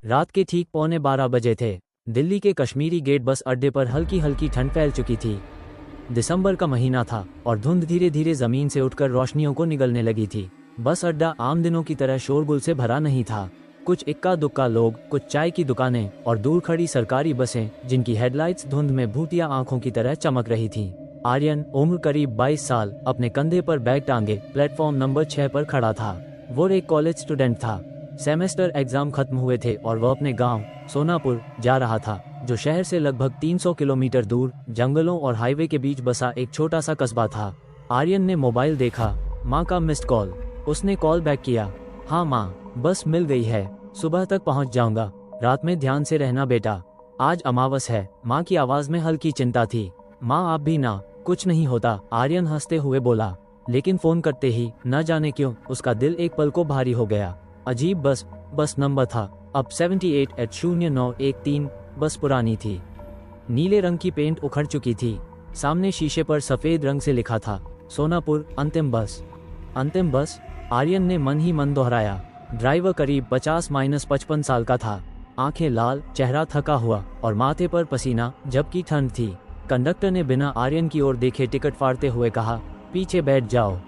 रात के ठीक 11:15 बजे थे। दिल्ली के कश्मीरी गेट बस अड्डे पर हल्की हल्की ठंड फैल चुकी थी। दिसंबर का महीना था और धुंध धीरे धीरे जमीन से उठकर रोशनियों को निगलने लगी थी। बस अड्डा आम दिनों की तरह शोरगुल से भरा नहीं था। कुछ इक्का दुक्का लोग, कुछ चाय की दुकानें और दूर खड़ी सरकारी बसें जिनकी हेडलाइट्स धुंध में भूतिया आंखों की तरह चमक रही थीं। आर्यन, उम्र करीब 22 साल, अपने कंधे पर बैग टांगे प्लेटफॉर्म नंबर 6 पर खड़ा था। वो एक कॉलेज स्टूडेंट था। सेमेस्टर एग्जाम खत्म हुए थे और वह अपने गांव सोनापुर जा रहा था, जो शहर से लगभग 300 किलोमीटर दूर जंगलों और हाईवे के बीच बसा एक छोटा सा कस्बा था। आर्यन ने मोबाइल देखा, माँ का मिस्ड कॉल। उसने कॉल बैक किया। हाँ माँ, बस मिल गई है, सुबह तक पहुँच जाऊंगा। रात में ध्यान से रहना बेटा, आज अमावस है। माँ की आवाज में हल्की चिंता थी। माँ आप भी ना, कुछ नहीं होता, आर्यन हंसते हुए बोला। लेकिन फोन करते ही न जाने क्यों उसका दिल एक पल को भारी हो गया। अजीब बस नंबर था, अब 78/0913। बस पुरानी थी, नीले रंग की पेंट उखड़ चुकी थी। सामने शीशे पर सफेद रंग से लिखा था, सोनापुर अंतिम बस। अंतिम बस, आर्यन ने मन ही मन दोहराया। ड्राइवर करीब 50-55 साल का था, आंखें लाल, चेहरा थका हुआ और माथे पर पसीना, जबकि ठंड थी। कंडक्टर ने बिना आर्यन की ओर देखे टिकट फाड़ते हुए कहा, पीछे बैठ जाओ,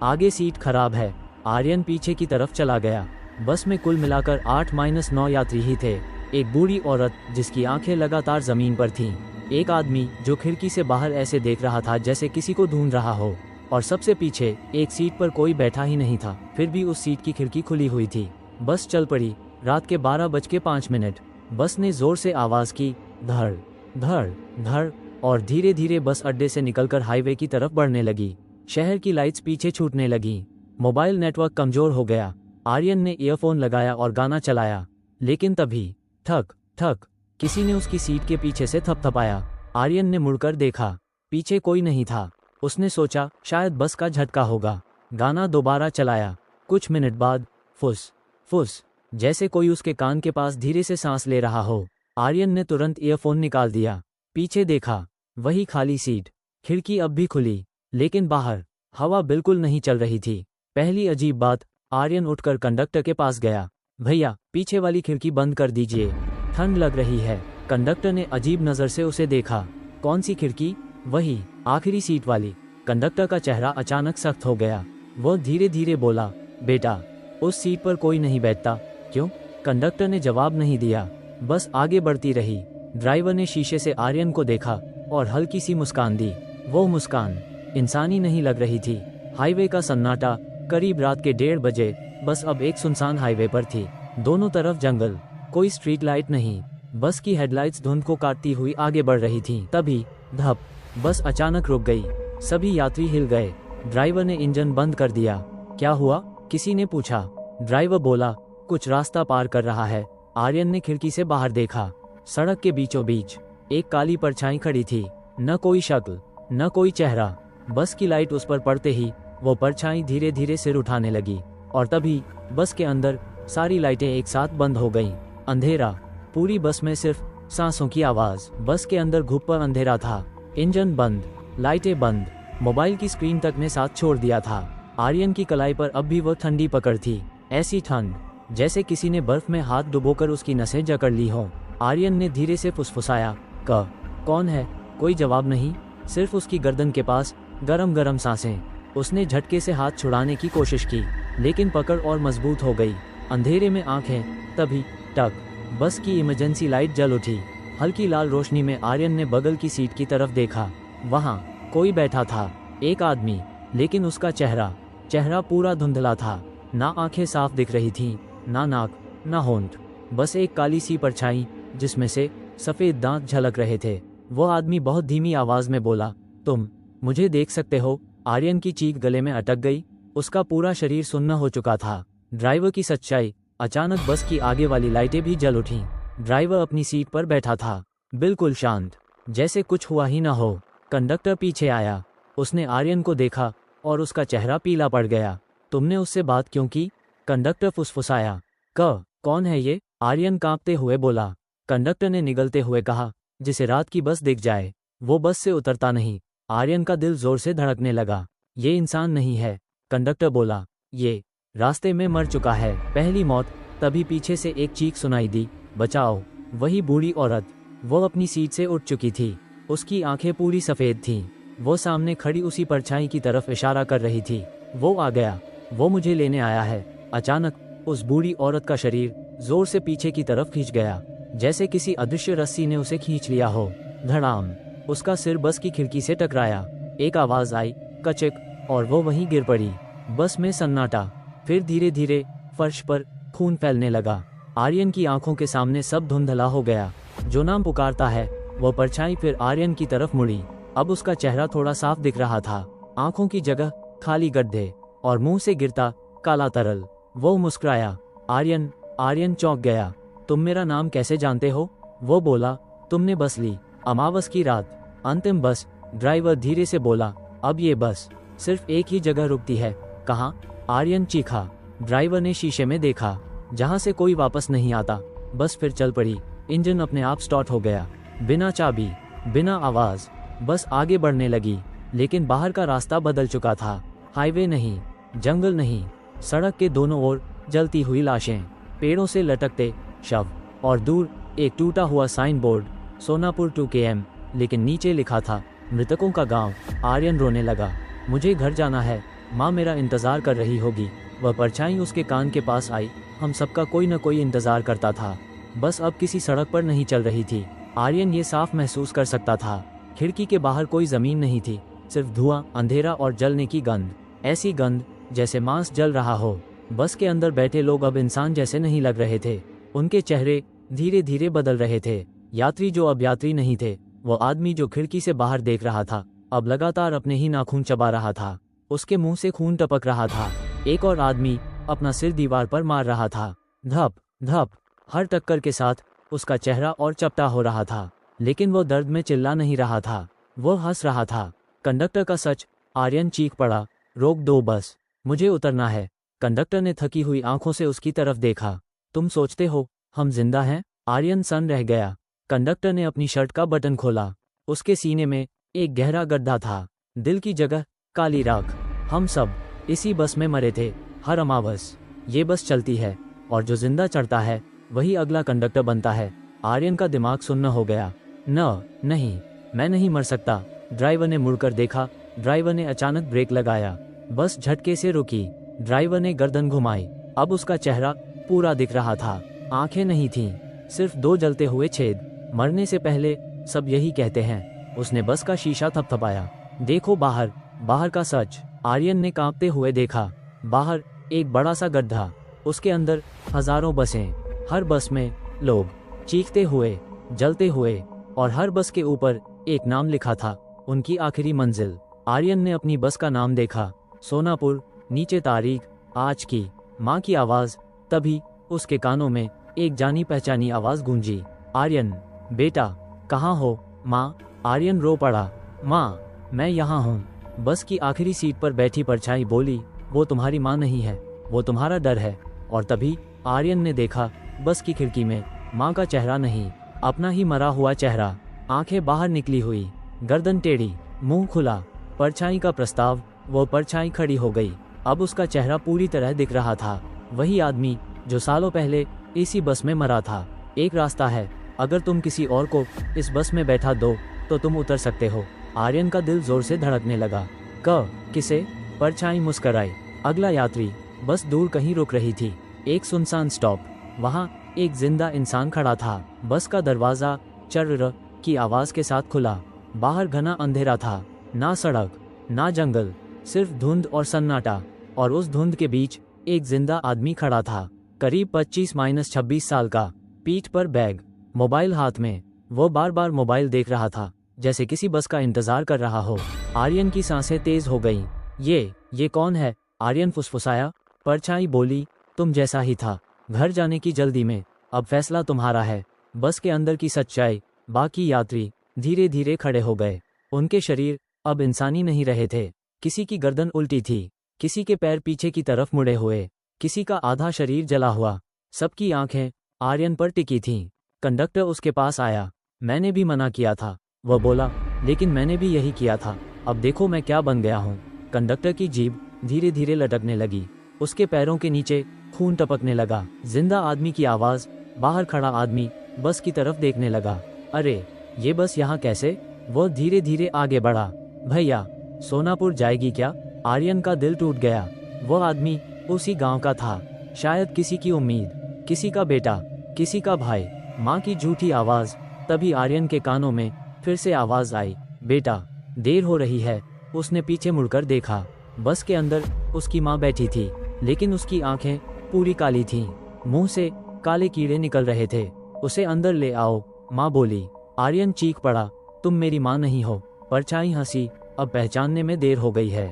आगे सीट खराब है। आर्यन पीछे की तरफ चला गया। बस में कुल मिलाकर 8-9 यात्री ही थे। एक बूढ़ी औरत जिसकी आंखें लगातार जमीन पर थीं, एक आदमी जो खिड़की से बाहर ऐसे देख रहा था जैसे किसी को ढूंढ रहा हो, और सबसे पीछे एक सीट पर कोई बैठा ही नहीं था, फिर भी उस सीट की खिड़की खुली हुई थी। बस चल पड़ी। रात के 12:05। बस ने जोर से आवाज की, धड़ धड़ धड़, और धीरे धीरे बस अड्डे से निकलकर हाईवे की तरफ बढ़ने लगी। शहर की लाइट्स पीछे छूटने लगी। मोबाइल नेटवर्क कमजोर हो गया। आर्यन ने ईयरफोन लगाया और गाना चलाया, लेकिन तभी ठक ठक, किसी ने उसकी सीट के पीछे से थपथपाया। आर्यन ने मुड़कर देखा, पीछे कोई नहीं था। उसने सोचा शायद बस का झटका होगा। गाना दोबारा चलाया। कुछ मिनट बाद फुस फुस, जैसे कोई उसके कान के पास धीरे से सांस ले रहा हो। आर्यन ने तुरंत ईयरफोन निकाल दिया। पीछे देखा, वही खाली सीट, खिड़की अब भी खुली, लेकिन बाहर हवा बिल्कुल नहीं चल रही थी। पहली अजीब बात, आर्यन उठकर कंडक्टर के पास गया। भैया, पीछे वाली खिड़की बंद कर दीजिए, ठंड लग रही है। कंडक्टर ने अजीब नजर से उसे देखा। कौन सी खिड़की? वही, आखिरी सीट वाली। कंडक्टर का चेहरा अचानक सख्त हो गया। वह धीरे धीरे बोला, बेटा, उस सीट पर कोई नहीं बैठता। क्यों? कंडक्टर ने जवाब नहीं दिया, बस आगे बढ़ती रही। ड्राइवर ने शीशे से आर्यन को देखा और हल्की सी मुस्कान दी। वो मुस्कान इंसानी नहीं लग रही थी। हाईवे का सन्नाटा, करीब रात के 1:30 बजे। बस अब एक सुनसान हाईवे पर थी, दोनों तरफ जंगल, कोई स्ट्रीट लाइट नहीं। बस की हेडलाइट्स धुंध को काटती हुई आगे बढ़ रही थीं। तभी धप, बस अचानक रुक गई। सभी यात्री हिल गए। ड्राइवर ने इंजन बंद कर दिया। क्या हुआ? किसी ने पूछा। ड्राइवर बोला, कुछ रास्ता पार कर रहा है। आर्यन ने खिड़की से बाहर देखा। सड़क के बीचों बीच एक काली परछाई खड़ी थी, न कोई शक्ल, न कोई चेहरा। बस की लाइट उस पर पड़ते ही वो परछाई धीरे धीरे सिर उठाने लगी, और तभी बस के अंदर सारी लाइटें एक साथ बंद हो गईं। अंधेरा, पूरी बस में सिर्फ सांसों की आवाज। बस के अंदर घुप अंधेरा था। इंजन बंद, लाइटें बंद, मोबाइल की स्क्रीन तक ने साथ छोड़ दिया था। आर्यन की कलाई पर अब भी वो ठंडी पकड़ थी, ऐसी ठंड जैसे किसी ने बर्फ में हाथ डुबोकर उसकी नसें जकड़ ली हो। आर्यन ने धीरे से फुसफुसाया, कौन है? कोई जवाब नहीं, सिर्फ उसकी गर्दन के पास गरम गरम सांसें। उसने झटके से हाथ छुड़ाने की कोशिश की, लेकिन पकड़ और मजबूत हो गई। अंधेरे में आंखें। तभी टक, बस की इमरजेंसी लाइट जल उठी। हल्की लाल रोशनी में आर्यन ने बगल की सीट की तरफ देखा। वहाँ कोई बैठा था, एक आदमी, लेकिन उसका चेहरा पूरा धुंधला था। ना आंखें साफ दिख रही थीं, ना नाक, ना होंठ, बस एक काली सी परछाई जिसमें से सफेद दांत झलक रहे थे। वो आदमी बहुत धीमी आवाज में बोला, तुम मुझे देख सकते हो? आर्यन की चीख गले में अटक गई। उसका पूरा शरीर सुन्न हो चुका था। ड्राइवर की सच्चाई, अचानक बस की आगे वाली लाइटें भी जल उठीं। ड्राइवर अपनी सीट पर बैठा था, बिल्कुल शांत, जैसे कुछ हुआ ही ना हो। कंडक्टर पीछे आया। उसने आर्यन को देखा और उसका चेहरा पीला पड़ गया। तुमने उससे बात क्यों की? कंडक्टर फुसफुसाया। कौन है ये? आर्यन कांपते हुए बोला। कंडक्टर ने निगलते हुए कहा, जिसे रात की बस दिख जाए वो बस से उतरता नहीं। आर्यन का दिल जोर से धड़कने लगा। ये इंसान नहीं है, कंडक्टर बोला, ये रास्ते में मर चुका है, पहली मौत। तभी पीछे से एक चीख सुनाई दी, बचाओ। वही बूढ़ी औरत, वो अपनी सीट से उठ चुकी थी। उसकी आंखें पूरी सफ़ेद थीं। वो सामने खड़ी उसी परछाई की तरफ इशारा कर रही थी। वो आ गया, वो मुझे लेने आया है। अचानक उस बूढ़ी औरत का शरीर जोर से पीछे की तरफ खींच गया, जैसे किसी अदृश्य रस्सी ने उसे खींच लिया हो। धड़ाम, उसका सिर बस की खिड़की से टकराया। एक आवाज़ आई, कचक, और वो वहीं गिर पड़ी। बस में सन्नाटा। फिर धीरे धीरे फर्श पर खून फैलने लगा। आर्यन की आंखों के सामने सब धुंधला हो गया। जो नाम पुकारता है, वो परछाई फिर आर्यन की तरफ मुड़ी। अब उसका चेहरा थोड़ा साफ दिख रहा था। आंखों की जगह खाली गड्ढे और मुंह से गिरता काला तरल। वो मुस्कुराया। आर्यन। आर्यन चौंक गया। तुम मेरा नाम कैसे जानते हो? वो बोला, तुमने बस ली, अमावस की रात, अंतिम बस। ड्राइवर धीरे से बोला, अब ये बस सिर्फ एक ही जगह रुकती है। कहाँ? आर्यन चीखा। ड्राइवर ने शीशे में देखा, जहाँ से कोई वापस नहीं आता। बस फिर चल पड़ी। इंजन अपने आप स्टार्ट हो गया, बिना चाबी, बिना आवाज। बस आगे बढ़ने लगी, लेकिन बाहर का रास्ता बदल चुका था। हाईवे नहीं, जंगल नहीं, सड़क के दोनों ओर जलती हुई लाशें, पेड़ों से लटकते शव, और दूर एक टूटा हुआ साइन बोर्ड, सोनापुर 2 km, लेकिन नीचे लिखा था, मृतकों का गांव। आर्यन रोने लगा। मुझे घर जाना है, माँ मेरा इंतजार कर रही होगी। वह परछाई उसके कान के पास आई। हम सबका कोई न कोई इंतजार करता था। बस अब किसी सड़क पर नहीं चल रही थी। आर्यन ये साफ महसूस कर सकता था। खिड़की के बाहर कोई जमीन नहीं थी, सिर्फ धुआं, अंधेरा और जलने की गंध। ऐसी गंध जैसे मांस जल रहा हो। बस के अंदर बैठे लोग अब इंसान जैसे नहीं लग रहे थे। उनके चेहरे धीरे धीरे बदल रहे थे। यात्री जो अब यात्री नहीं थे, वो आदमी जो खिड़की से बाहर देख रहा था, अब लगातार अपने ही नाखून चबा रहा था। उसके मुंह से खून टपक रहा था। एक और आदमी अपना सिर दीवार पर मार रहा था। धप धप, हर टक्कर के साथ उसका चेहरा और चपटा हो रहा था, लेकिन वो दर्द में चिल्ला नहीं रहा था, वो हंस रहा था। कंडक्टर का सच। आर्यन चीख पड़ा, रोक दो बस, मुझे उतरना है। कंडक्टर ने थकी हुई आंखों से उसकी तरफ देखा। तुम सोचते हो हम जिंदा हैं? आर्यन सन रह गया। कंडक्टर ने अपनी शर्ट का बटन खोला। उसके सीने में एक गहरा गड्ढा था, दिल की जगह काली राख। हम सब इसी बस में मरे थे। हर अमावस ये बस चलती है, और जो जिंदा चढ़ता है वही अगला कंडक्टर बनता है। आर्यन का दिमाग सुन्न हो गया। नहीं, मैं नहीं मर सकता। ड्राइवर ने मुड़कर देखा। ड्राइवर ने अचानक ब्रेक लगाया। बस झटके से रुकी। ड्राइवर ने गर्दन घुमाई। अब उसका चेहरा पूरा दिख रहा था। आंखें नहीं थीं, सिर्फ 2 जलते हुए छेद। मरने से पहले सब यही कहते हैं। उसने बस का शीशा थपथपाया। देखो बाहर, बाहर का सच। आर्यन ने कांपते हुए देखा। बाहर एक बड़ा सा गड्ढा, उसके अंदर हजारों बसें, हर बस में लोग चीखते हुए, जलते हुए, और हर बस के ऊपर एक नाम लिखा था, उनकी आखिरी मंजिल। आर्यन ने अपनी बस का नाम देखा, सोनापुर। नीचे तारीख, आज की। माँ की आवाज। तभी उसके कानों में एक जानी पहचानी आवाज गूंजी, आर्यन बेटा, कहाँ हो? माँ। आर्यन रो पड़ा। माँ, मैं यहाँ हूँ। बस की आखिरी सीट पर बैठी परछाई बोली, वो तुम्हारी माँ नहीं है, वो तुम्हारा डर है। और तभी आर्यन ने देखा, बस की खिड़की में माँ का चेहरा नहीं, अपना ही मरा हुआ चेहरा। आंखें बाहर निकली हुई, गर्दन टेढ़ी, मुंह खुला। परछाई का प्रस्ताव। वो परछाई खड़ी हो गई। अब उसका चेहरा पूरी तरह दिख रहा था। वही आदमी जो सालों पहले इसी बस में मरा था। एक रास्ता है, अगर तुम किसी और को इस बस में बैठा दो तो तुम उतर सकते हो। आर्यन का दिल जोर से धड़कने लगा। किसे? परछाई मुस्कराई। अगला यात्री। बस दूर कहीं रुक रही थी, एक सुनसान स्टॉप। वहाँ एक जिंदा इंसान खड़ा था। बस का दरवाजा चर्र की आवाज के साथ खुला। बाहर घना अंधेरा था, ना सड़क, ना जंगल, सिर्फ धुंध और सन्नाटा। और उस धुंध के बीच एक जिंदा आदमी खड़ा था, करीब 25-26 साल का, पीठ पर बैग, मोबाइल हाथ में। वो बार बार मोबाइल देख रहा था, जैसे किसी बस का इंतजार कर रहा हो। आर्यन की सांसें तेज हो गईं। ये कौन है? आर्यन फुसफुसाया। परछाई बोली, तुम जैसा ही था, घर जाने की जल्दी में। अब फैसला तुम्हारा है। बस के अंदर की सच्चाई। बाकी यात्री धीरे धीरे खड़े हो गए। उनके शरीर अब इंसानी नहीं रहे थे। किसी की गर्दन उल्टी थी, किसी के पैर पीछे की तरफ मुड़े हुए, किसी का आधा शरीर जला हुआ। सबकी आंखें आर्यन पर टिकी थीं। कंडक्टर उसके पास आया। मैंने भी मना किया था, वह बोला, लेकिन मैंने भी यही किया था। अब देखो मैं क्या बन गया हूँ। कंडक्टर की जीभ धीरे धीरे लटकने लगी। उसके पैरों के नीचे खून टपकने लगा। जिंदा आदमी की आवाज। बाहर खड़ा आदमी बस की तरफ देखने लगा। अरे ये बस यहाँ कैसे? वो धीरे धीरे आगे बढ़ा। भैया सोनापुर जाएगी क्या? आर्यन का दिल टूट गया। वो आदमी उसी गांव का था, शायद किसी की उम्मीद, किसी का बेटा, किसी का भाई। माँ की झूठी आवाज। तभी आर्यन के कानों में फिर से आवाज आई, बेटा देर हो रही है। उसने पीछे मुड़कर देखा। बस के अंदर उसकी माँ बैठी थी, लेकिन उसकी आंखें पूरी काली थीं। मुंह से काले कीड़े निकल रहे थे। उसे अंदर ले आओ, माँ बोली। आर्यन चीख पड़ा, तुम मेरी माँ नहीं हो। परछाई हंसी, अब पहचानने में देर हो गई है।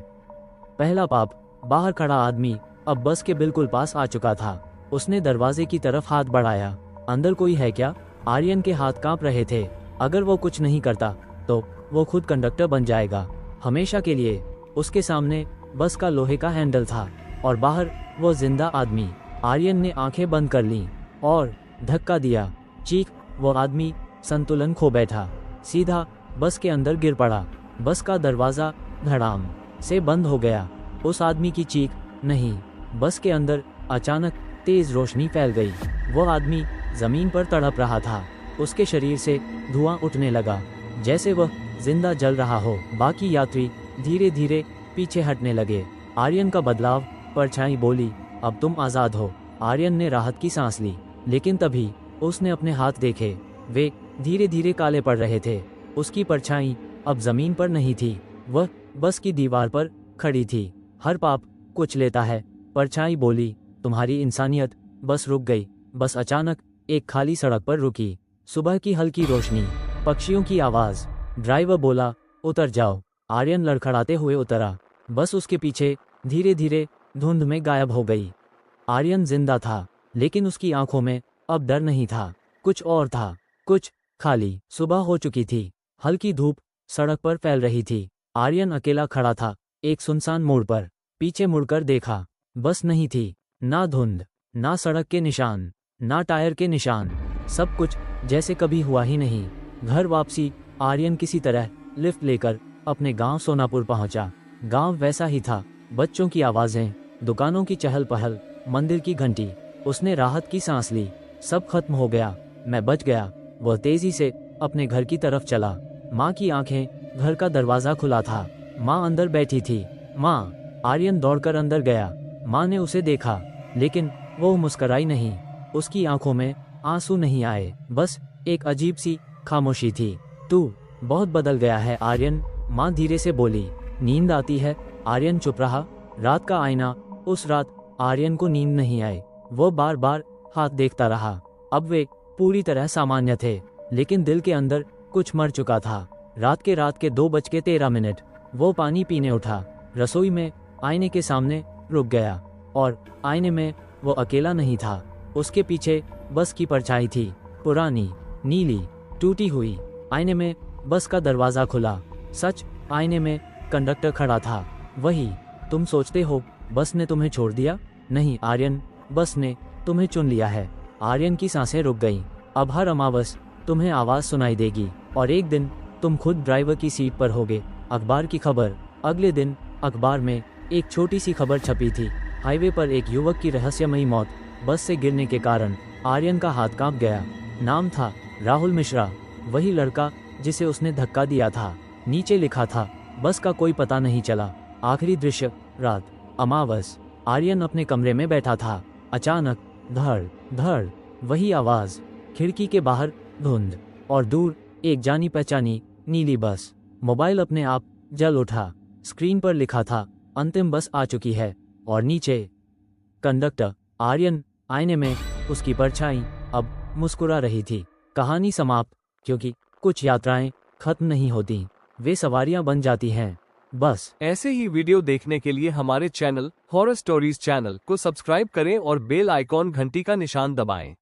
पहला पाप। बाहर खड़ा आदमी अब बस के बिल्कुल पास आ चुका था। उसने दरवाजे की तरफ हाथ बढ़ाया। अंदर कोई है क्या? आर्यन के हाथ कांप रहे थे। अगर वो कुछ नहीं करता तो वो खुद कंडक्टर बन जाएगा, हमेशा के लिए। उसके सामने बस का लोहे का हैंडल था और बाहर वो जिंदा आदमी। आर्यन ने आंखें बंद कर लीं और धक्का दिया। चीख। वो आदमी संतुलन खो बैठा, सीधा बस के अंदर गिर पड़ा। बस का दरवाजा धड़ाम से बंद हो गया। उस आदमी की चीख नहीं, बस के अंदर अचानक तेज रोशनी फैल गई। वो आदमी जमीन पर तड़प रहा था। उसके शरीर से धुआं उठने लगा, जैसे वह जिंदा जल रहा हो। बाकी यात्री धीरे धीरे पीछे हटने लगे। आर्यन का बदलाव। परछाई बोली, अब तुम आजाद हो। आर्यन ने राहत की सांस ली, लेकिन तभी उसने अपने हाथ देखे। वे धीरे धीरे काले पड़ रहे थे। उसकी परछाई अब जमीन पर नहीं थी, वह बस की दीवार पर खड़ी थी। हर पाप कुछ लेता है, परछाई बोली। तुम्हारी इंसानियत। बस रुक गई। बस अचानक एक खाली सड़क पर रुकी। सुबह की हल्की रोशनी, पक्षियों की आवाज। ड्राइवर बोला, उतर जाओ। आर्यन लड़खड़ाते हुए उतरा। बस उसके पीछे धीरे धीरे धुंध में गायब हो गई। आर्यन जिंदा था, लेकिन उसकी आंखों में अब डर नहीं था, कुछ और था, कुछ खाली। सुबह हो चुकी थी। हल्की धूप सड़क पर फैल रही थी। आर्यन अकेला खड़ा था एक सुनसान मोड़ पर। पीछे मुड़कर देखा, बस नहीं थी। ना धुंध, ना सड़क के निशान, ना टायर के निशान। सब कुछ जैसे कभी हुआ ही नहीं। घर वापसी। आर्यन किसी तरह लिफ्ट लेकर अपने गांव सोनापुर पहुंचा। गांव वैसा ही था, बच्चों की आवाजें, दुकानों की चहल पहल, मंदिर की घंटी। उसने राहत की सांस ली। सब खत्म हो गया, मैं बच गया। वह तेजी से अपने घर की तरफ चला। माँ की आंखें। घर का दरवाजा खुला था। माँ अंदर बैठी थी। माँ। आर्यन दौड़कर अंदर गया। माँ ने उसे देखा, लेकिन वो मुस्कुराई नहीं। उसकी आंखों में आंसू नहीं आए, बस एक अजीब सी खामोशी थी। तू बहुत बदल गया है आर्यन, माँ धीरे से बोली। नींद आती है? आर्यन चुप रहा। रात का आईना। उस रात आर्यन को नींद नहीं आई। वो बार बार हाथ देखता रहा। अब वे पूरी तरह सामान्य थे, लेकिन दिल के अंदर कुछ मर चुका था। रात के 2:13। वो पानी पीने उठा। रसोई में आईने के सामने रुक गया, और आईने में वो अकेला नहीं था। उसके पीछे बस की परछाई थी, पुरानी, नीली, टूटी हुई। आईने में बस का दरवाजा खुला। सच, आईने में कंडक्टर खड़ा था। वही। तुम सोचते हो बस ने तुम्हें छोड़ दिया? नहीं आर्यन, बस ने तुम्हें चुन लिया है। आर्यन की सांसें रुक गईं। अब हर अमावस तुम्हें आवाज सुनाई देगी, और एक दिन तुम खुद ड्राइवर की सीट पर होगे। अखबार की खबर। अगले दिन अखबार में एक छोटी सी खबर छपी थी। हाईवे पर एक युवक की रहस्यमयी मौत, बस से गिरने के कारण। आर्यन का हाथ कांप गया। नाम था राहुल मिश्रा, वही लड़का जिसे उसने धक्का दिया था। नीचे लिखा था, बस का कोई पता नहीं चला। आखिरी दृश्य, रात, अमावस। आर्यन अपने कमरे में बैठा था। अचानक धड़ धड़, वही आवाज। खिड़की के बाहर धुंध, और दूर एक जानी पहचानी नीली बस। मोबाइल अपने आप जल उठा। स्क्रीन पर लिखा था, अंतिम बस आ चुकी है, और नीचे कंडक्टर। आर्यन। आईने में उसकी परछाई अब मुस्कुरा रही थी। कहानी समाप्त, क्योंकि कुछ यात्राएं खत्म नहीं होती, वे सवारियां बन जाती हैं, बस। ऐसे ही वीडियो देखने के लिए हमारे चैनल हॉरर स्टोरीज चैनल को सब्सक्राइब करें और बेल आइकॉन घंटी का निशान दबाएं।